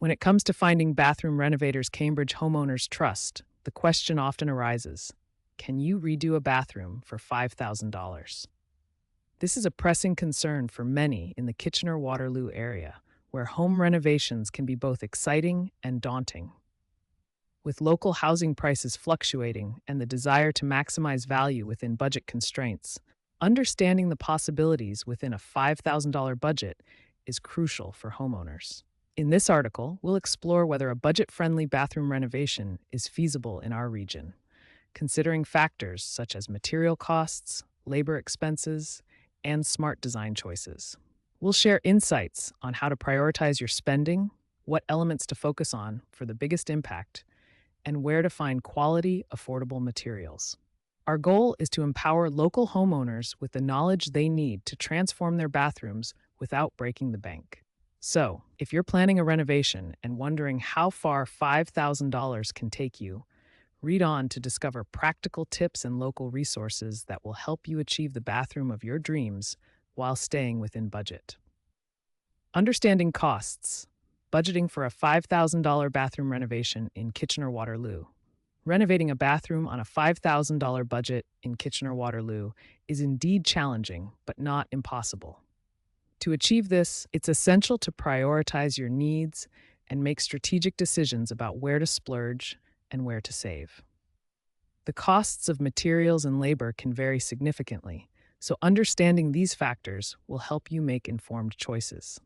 When it comes to finding bathroom renovators Cambridge homeowners trust, the question often arises, can you redo a bathroom for $5,000? This is a pressing concern for many in the Kitchener-Waterloo area, where home renovations can be both exciting and daunting. With local housing prices fluctuating and the desire to maximize value within budget constraints, understanding the possibilities within a $5,000 budget is crucial for homeowners. In this article, we'll explore whether a budget-friendly bathroom renovation is feasible in our region, considering factors such as material costs, labor expenses, and smart design choices. We'll share insights on how to prioritize your spending, what elements to focus on for the biggest impact, and where to find quality, affordable materials. Our goal is to empower local homeowners with the knowledge they need to transform their bathrooms without breaking the bank. So, if you're planning a renovation and wondering how far $5,000 can take you, read on to discover practical tips and local resources that will help you achieve the bathroom of your dreams while staying within budget. Understanding costs. Budgeting for a $5,000 bathroom renovation in Kitchener-Waterloo. Renovating a bathroom on a $5,000 budget in Kitchener-Waterloo is indeed challenging, but not impossible. To achieve this, it's essential to prioritize your needs and make strategic decisions about where to splurge and where to save. The costs of materials and labor can vary significantly, so understanding these factors will help you make informed choices.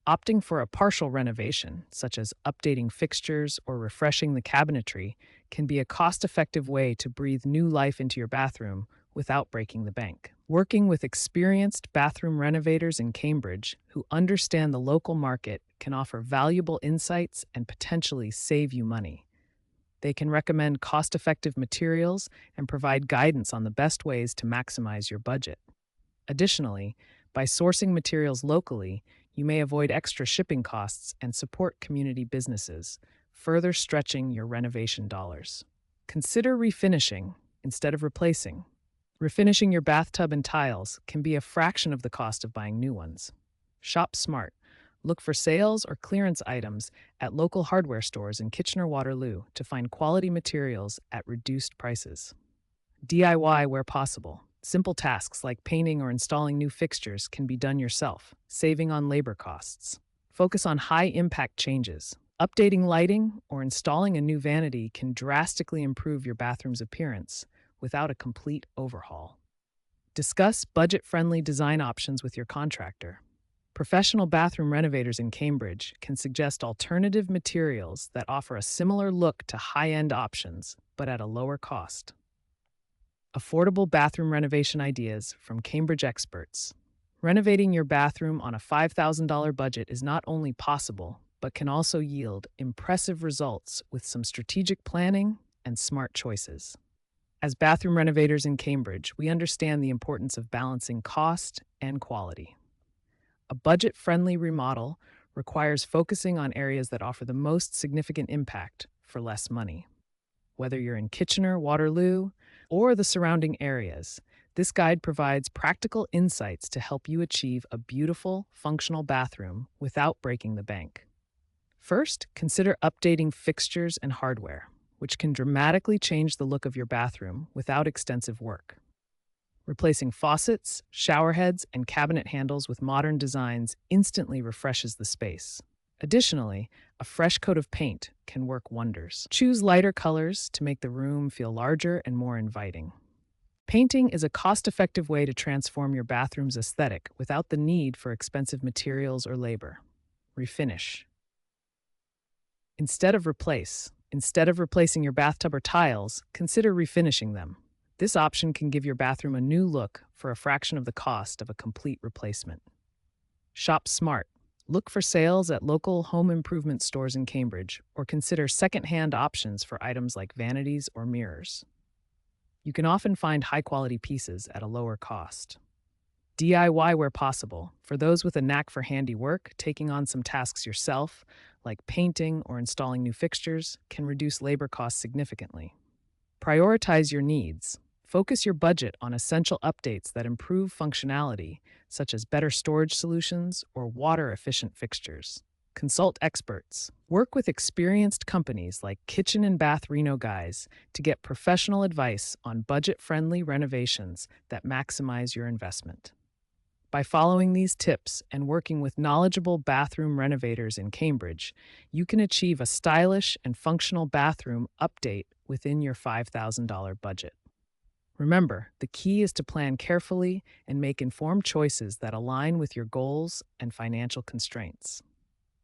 Opting for a partial renovation, such as updating fixtures or refreshing the cabinetry, can be a cost-effective way to breathe new life into your bathroom without breaking the bank. Working with experienced bathroom renovators in Cambridge who understand the local market can offer valuable insights and potentially save you money. They can recommend cost-effective materials and provide guidance on the best ways to maximize your budget. Additionally, by sourcing materials locally, you may avoid extra shipping costs and support community businesses, further stretching your renovation dollars. Consider refinishing instead of replacing. Refinishing your bathtub and tiles can be a fraction of the cost of buying new ones. Shop smart. Look for sales or clearance items at local hardware stores in Kitchener-Waterloo to find quality materials at reduced prices. DIY where possible. Simple tasks like painting or installing new fixtures can be done yourself, saving on labor costs. Focus on high-impact changes. Updating lighting or installing a new vanity can drastically improve your bathroom's appearance without a complete overhaul. Discuss budget-friendly design options with your contractor. Professional bathroom renovators in Cambridge can suggest alternative materials that offer a similar look to high-end options, but at a lower cost. Affordable bathroom renovation ideas from Cambridge experts. Renovating your bathroom on a $5,000 budget is not only possible, but can also yield impressive results with some strategic planning and smart choices. As bathroom renovators in Cambridge, we understand the importance of balancing cost and quality. A budget-friendly remodel requires focusing on areas that offer the most significant impact for less money. Whether you're in Kitchener, Waterloo, or the surrounding areas, this guide provides practical insights to help you achieve a beautiful, functional bathroom without breaking the bank. First, consider updating fixtures and hardware, which can dramatically change the look of your bathroom without extensive work. Replacing faucets, shower heads, and cabinet handles with modern designs instantly refreshes the space. Additionally, a fresh coat of paint can work wonders. Choose lighter colors to make the room feel larger and more inviting. Painting is a cost-effective way to transform your bathroom's aesthetic without the need for expensive materials or labor. Refinish. Instead of replacing your bathtub or tiles, consider refinishing them. This option can give your bathroom a new look for a fraction of the cost of a complete replacement. Shop smart. Look for sales at local home improvement stores in Cambridge, or consider second-hand options for items like vanities or mirrors. You can often find high-quality pieces at a lower cost. DIY where possible. For those with a knack for handiwork, taking on some tasks yourself, like painting or installing new fixtures, can reduce labor costs significantly. Prioritize your needs. Focus your budget on essential updates that improve functionality, such as better storage solutions or water-efficient fixtures. Consult experts. Work with experienced companies like Kitchen and Bath Reno Guys to get professional advice on budget-friendly renovations that maximize your investment. By following these tips and working with knowledgeable bathroom renovators in Cambridge, you can achieve a stylish and functional bathroom update within your $5,000 budget. Remember, the key is to plan carefully and make informed choices that align with your goals and financial constraints.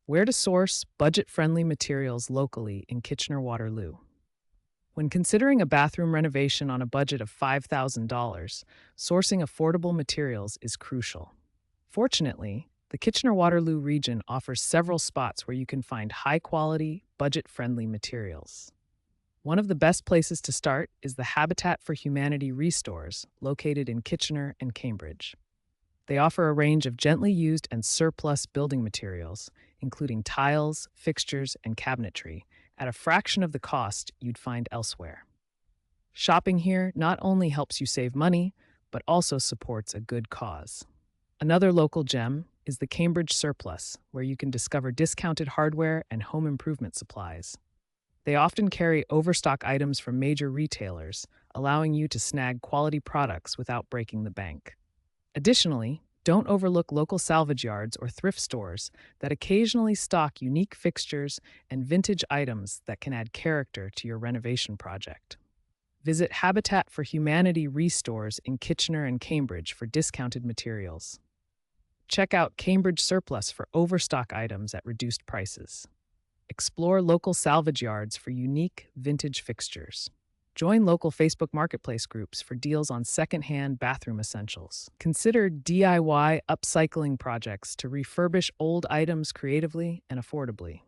Where to source budget-friendly materials locally in Kitchener-Waterloo. When considering a bathroom renovation on a budget of $5,000, sourcing affordable materials is crucial. Fortunately, the Kitchener-Waterloo region offers several spots where you can find high-quality, budget-friendly materials. One of the best places to start is the Habitat for Humanity Restores, located in Kitchener and Cambridge. They offer a range of gently used and surplus building materials, including tiles, fixtures, and cabinetry, at a fraction of the cost you'd find elsewhere. Shopping here not only helps you save money, but also supports a good cause. Another local gem is the Cambridge Surplus, where you can discover discounted hardware and home improvement supplies. They often carry overstock items from major retailers, allowing you to snag quality products without breaking the bank. Additionally, don't overlook local salvage yards or thrift stores that occasionally stock unique fixtures and vintage items that can add character to your renovation project. Visit Habitat for Humanity Restores in Kitchener and Cambridge for discounted materials. Check out Cambridge Surplus for overstock items at reduced prices. Explore local salvage yards for unique vintage fixtures. Join local Facebook Marketplace groups for deals on secondhand bathroom essentials. Consider DIY upcycling projects to refurbish old items creatively and affordably.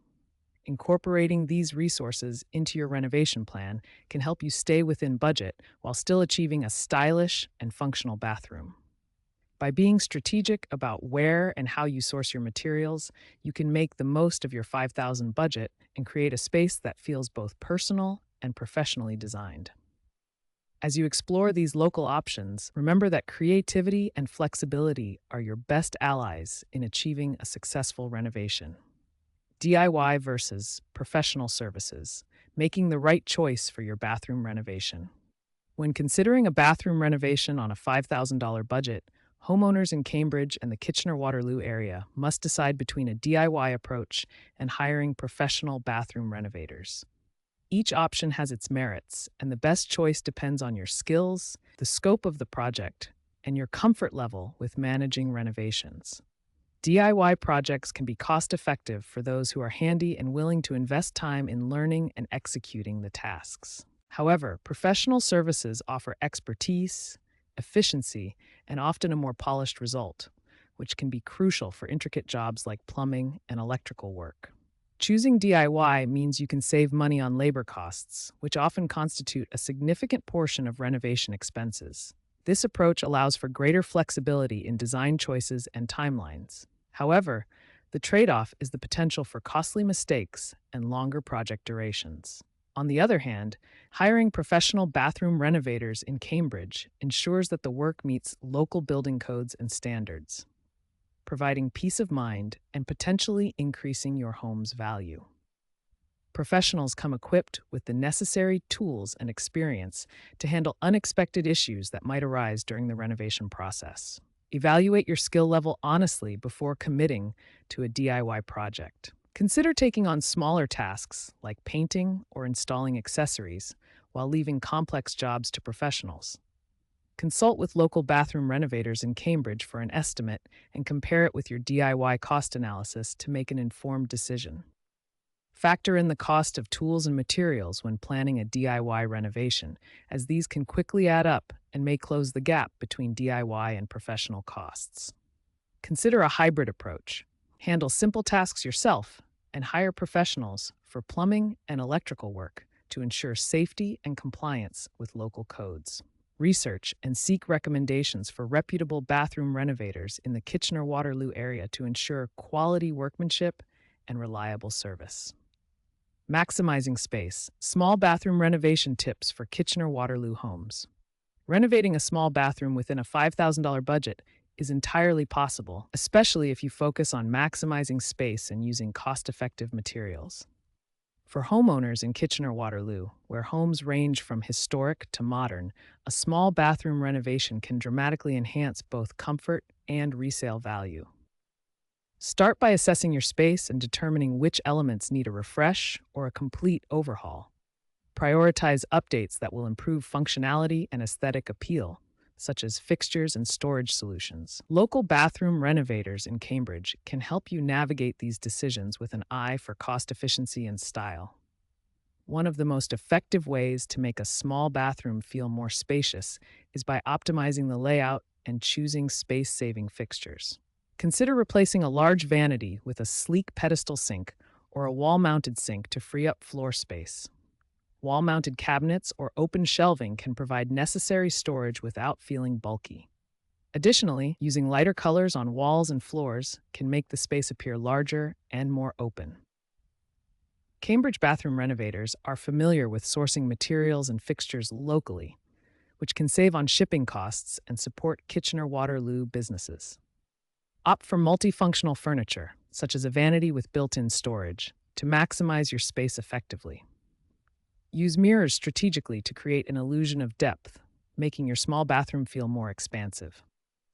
Incorporating these resources into your renovation plan can help you stay within budget while still achieving a stylish and functional bathroom. By being strategic about where and how you source your materials, you can make the most of your $5,000 budget and create a space that feels both personal and professionally designed. As you explore these local options, remember that creativity and flexibility are your best allies in achieving a successful renovation. DIY versus professional services, making the right choice for your bathroom renovation. When considering a bathroom renovation on a $5,000 budget, homeowners in Cambridge and the Kitchener-Waterloo area must decide between a DIY approach and hiring professional bathroom renovators. Each option has its merits, and the best choice depends on your skills, the scope of the project, and your comfort level with managing renovations. DIY projects can be cost-effective for those who are handy and willing to invest time in learning and executing the tasks. However, professional services offer expertise, efficiency, and often a more polished result, which can be crucial for intricate jobs like plumbing and electrical work. Choosing DIY means you can save money on labor costs, which often constitute a significant portion of renovation expenses. This approach allows for greater flexibility in design choices and timelines. However, the trade-off is the potential for costly mistakes and longer project durations. On the other hand, hiring professional bathroom renovators in Cambridge ensures that the work meets local building codes and standards, providing peace of mind and potentially increasing your home's value. Professionals come equipped with the necessary tools and experience to handle unexpected issues that might arise during the renovation process. Evaluate your skill level honestly before committing to a DIY project. Consider taking on smaller tasks like painting or installing accessories while leaving complex jobs to professionals. Consult with local bathroom renovators in Cambridge for an estimate and compare it with your DIY cost analysis to make an informed decision. Factor in the cost of tools and materials when planning a DIY renovation, as these can quickly add up and may close the gap between DIY and professional costs. Consider a hybrid approach. Handle simple tasks yourself and hire professionals for plumbing and electrical work to ensure safety and compliance with local codes. Research and seek recommendations for reputable bathroom renovators in the Kitchener-Waterloo area to ensure quality workmanship and reliable service. Maximizing space. Small bathroom renovation tips for Kitchener-Waterloo homes. Renovating a small bathroom within a $5,000 budget is entirely possible, especially if you focus on maximizing space and using cost-effective materials. For homeowners in Kitchener-Waterloo, where homes range from historic to modern, a small bathroom renovation can dramatically enhance both comfort and resale value. Start by assessing your space and determining which elements need a refresh or a complete overhaul. Prioritize updates that will improve functionality and aesthetic appeal, such as fixtures and storage solutions. Local bathroom renovators in Cambridge can help you navigate these decisions with an eye for cost efficiency and style. One of the most effective ways to make a small bathroom feel more spacious is by optimizing the layout and choosing space-saving fixtures. Consider replacing a large vanity with a sleek pedestal sink or a wall-mounted sink to free up floor space. Wall-mounted cabinets or open shelving can provide necessary storage without feeling bulky. Additionally, using lighter colors on walls and floors can make the space appear larger and more open. Cambridge bathroom renovators are familiar with sourcing materials and fixtures locally, which can save on shipping costs and support Kitchener-Waterloo businesses. Opt for multifunctional furniture, such as a vanity with built-in storage, to maximize your space effectively. Use mirrors strategically to create an illusion of depth, making your small bathroom feel more expansive.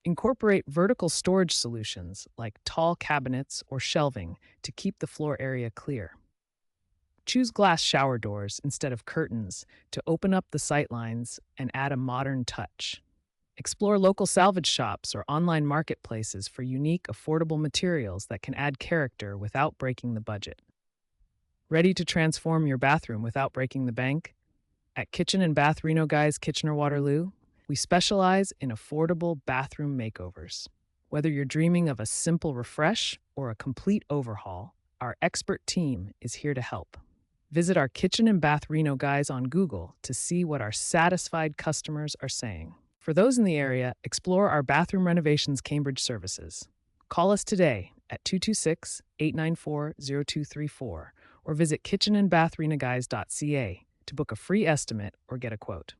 Incorporate vertical storage solutions like tall cabinets or shelving to keep the floor area clear. Choose glass shower doors instead of curtains to open up the sightlines and add a modern touch. Explore local salvage shops or online marketplaces for unique, affordable materials that can add character without breaking the budget. Ready to transform your bathroom without breaking the bank? At Kitchen and Bath Reno Guys Kitchener-Waterloo, we specialize in affordable bathroom makeovers. Whether you're dreaming of a simple refresh or a complete overhaul, our expert team is here to help. Visit our Kitchen and Bath Reno Guys on Google to see what our satisfied customers are saying. For those in the area, explore our Bathroom Renovations Cambridge services. Call us today at 226-894-0234 or visit kitchenandbathrenoguys.ca to book a free estimate or get a quote.